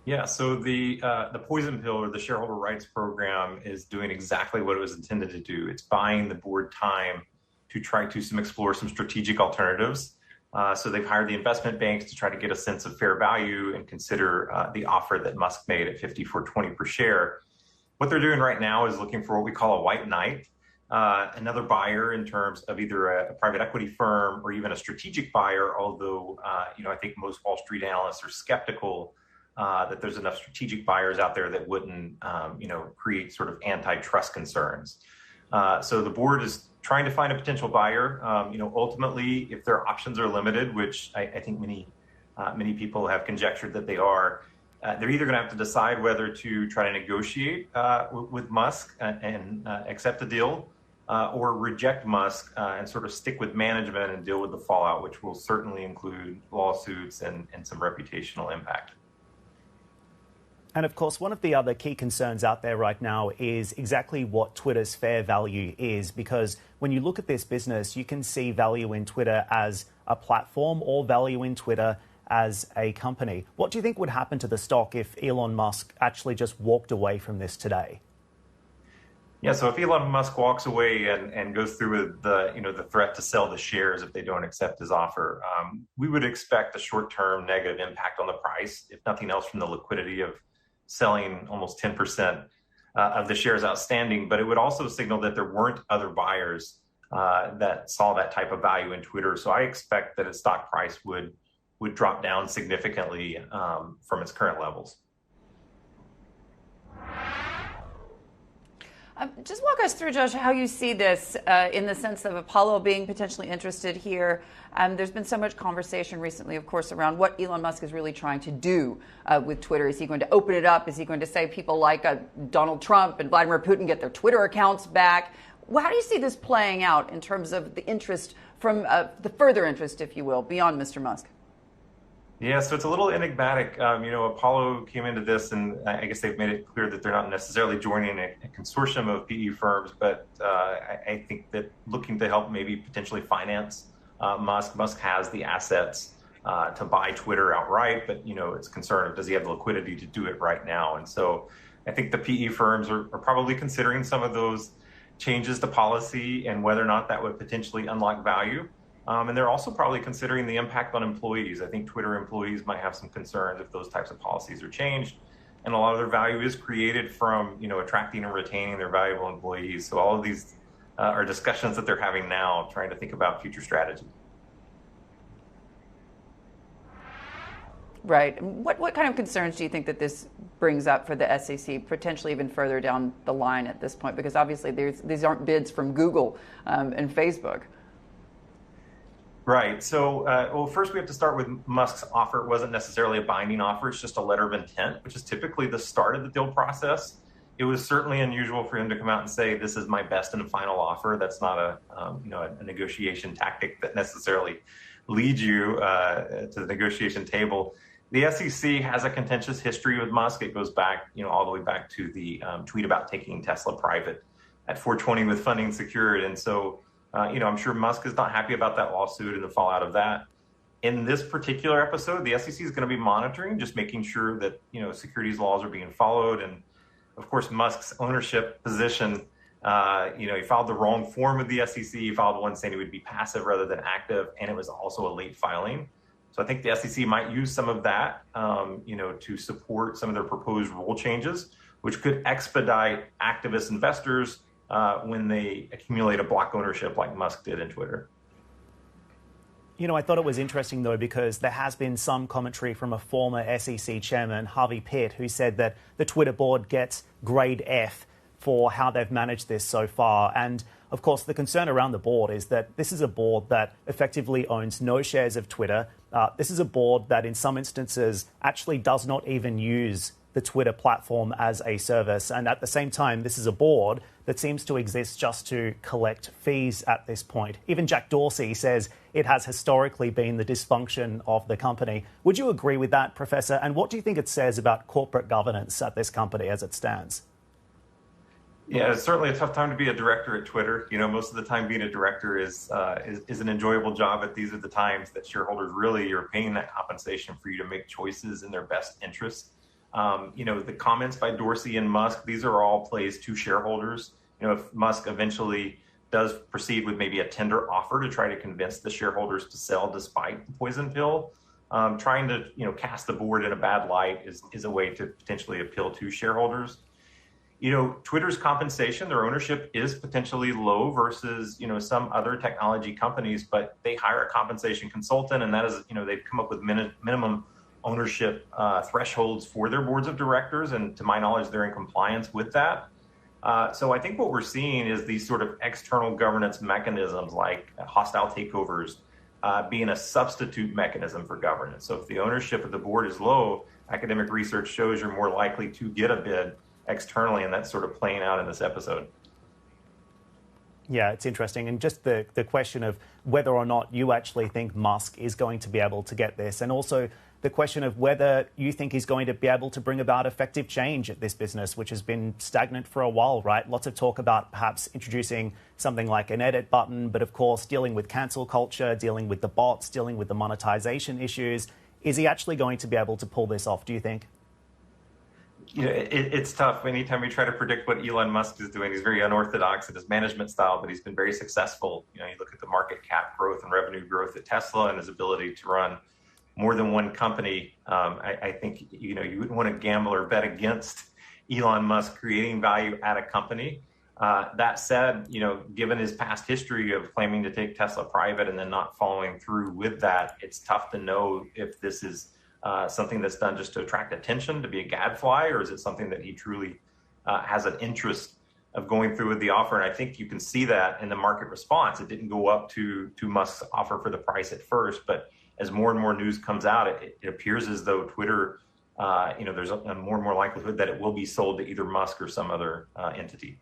Yeah, so the poison pill or the shareholder rights program is doing exactly what it was intended to do. It's buying the board time to try to explore some strategic alternatives. So they've hired the investment banks to try to get a sense of fair value and consider the offer that Musk made at 54.20 per share. What they're doing right now is looking for what we call a white knight, another buyer in terms of either a private equity firm or even a strategic buyer. Although I think most Wall Street analysts are skeptical that there's enough strategic buyers out there that wouldn't, create sort of antitrust concerns. So the board is trying to find a potential buyer. Ultimately, if their options are limited, which I think many people have conjectured that they are, they're either going to have to decide whether to try to negotiate with Musk and accept a deal, or reject Musk and sort of stick with management and deal with the fallout, which will certainly include lawsuits and some reputational impact. And of course, one of the other key concerns out there right now is exactly what Twitter's fair value is, because when you look at this business, you can see value in Twitter as a platform or value in Twitter as a company. What do you think would happen to the stock if Elon Musk actually just walked away from this today? Yeah, so if Elon Musk walks away and goes through with the threat to sell the shares if they don't accept his offer, we would expect a short-term negative impact on the price, if nothing else from the liquidity of selling almost 10% of the shares outstanding. But it would also signal that there weren't other buyers that saw that type of value in Twitter. So I expect that its stock price would drop down significantly from its current levels. Just walk us through, Josh, how you see this in the sense of Apollo being potentially interested here. There's been so much conversation recently, of course, around what Elon Musk is really trying to do with Twitter. Is he going to open it up? Is he going to say people like Donald Trump and Vladimir Putin get their Twitter accounts back? Well, how do you see this playing out in terms of the interest from the further interest, if you will, beyond Mr. Musk? Yeah, so it's a little enigmatic. Apollo came into this, and I guess they've made it clear that they're not necessarily joining a consortium of PE firms, but I think that looking to help maybe potentially finance Musk. Musk has the assets to buy Twitter outright, but it's concerned of does he have the liquidity to do it right now? And so I think the PE firms are probably considering some of those changes to policy and whether or not that would potentially unlock value. And they're also probably considering the impact on employees. I think Twitter employees might have some concerns if those types of policies are changed. And a lot of their value is created from, attracting and retaining their valuable employees. So all of these are discussions that they're having now, trying to think about future strategy. Right. What kind of concerns do you think that this brings up for the SEC, potentially even further down the line at this point? Because obviously these aren't bids from Google and Facebook. Right. So, first we have to start with Musk's offer. It wasn't necessarily a binding offer. It's just a letter of intent, which is typically the start of the deal process. It was certainly unusual for him to come out and say, this is my best and final offer. That's not a negotiation tactic that necessarily leads you to the negotiation table. The SEC has a contentious history with Musk. It goes back, all the way back to the tweet about taking Tesla private at 420 with funding secured. And so, I'm sure Musk is not happy about that lawsuit and the fallout of that. In this particular episode, the SEC is going to be monitoring, just making sure that, securities laws are being followed. And of course, Musk's ownership position, he filed the wrong form with the SEC. He filed one saying he would be passive rather than active. And it was also a late filing. So I think the SEC might use some of that, to support some of their proposed rule changes, which could expedite activist investors when they accumulate a block ownership like Musk did in Twitter. I thought it was interesting, though, because there has been some commentary from a former SEC chairman, Harvey Pitt, who said that the Twitter board gets grade F for how they've managed this so far. And, of course, the concern around the board is that this is a board that effectively owns no shares of Twitter. This is a board that, in some instances, actually does not even use the Twitter platform as a service. And at the same time, this is a board that seems to exist just to collect fees at this point. Even Jack Dorsey says it has historically been the dysfunction of the company. Would you agree with that, Professor? And what do you think it says about corporate governance at this company as it stands? Yeah, it's certainly a tough time to be a director at Twitter. Most of the time being a director is an enjoyable job, but these are the times that shareholders really are paying that compensation for you to make choices in their best interest. The comments by Dorsey and Musk, these are all plays to shareholders. If Musk eventually does proceed with maybe a tender offer to try to convince the shareholders to sell despite the poison pill, trying to cast the board in a bad light is a way to potentially appeal to shareholders. Twitter's compensation, their ownership is potentially low versus some other technology companies, but they hire a compensation consultant, and that is they've come up with minimum ownership thresholds for their boards of directors, and to my knowledge, they're in compliance with that. So I think what we're seeing is these sort of external governance mechanisms like hostile takeovers being a substitute mechanism for governance. So if the ownership of the board is low, academic research shows you're more likely to get a bid externally, and that's sort of playing out in this episode. Yeah, it's interesting. And just the question of whether or not you actually think Musk is going to be able to get this, and also the question of whether you think he's going to be able to bring about effective change at this business, which has been stagnant for a while, right? Lots of talk about perhaps introducing something like an edit button, but of course, dealing with cancel culture, dealing with the bots, dealing with the monetization issues. Is he actually going to be able to pull this off, do you think? It's tough. Anytime we try to predict what Elon Musk is doing, he's very unorthodox in his management style, but he's been very successful. You look at the market cap growth and revenue growth at Tesla and his ability to run more than one company. I think, you wouldn't want to gamble or bet against Elon Musk creating value at a company. That said, given his past history of claiming to take Tesla private and then not following through with that, it's tough to know if this is something that's done just to attract attention, to be a gadfly, or is it something that he truly has an interest of going through with the offer? And I think you can see that in the market response. It didn't go up to Musk's offer for the price at first, but as more and more news comes out, it appears as though Twitter, there's a more and more likelihood that it will be sold to either Musk or some other entity.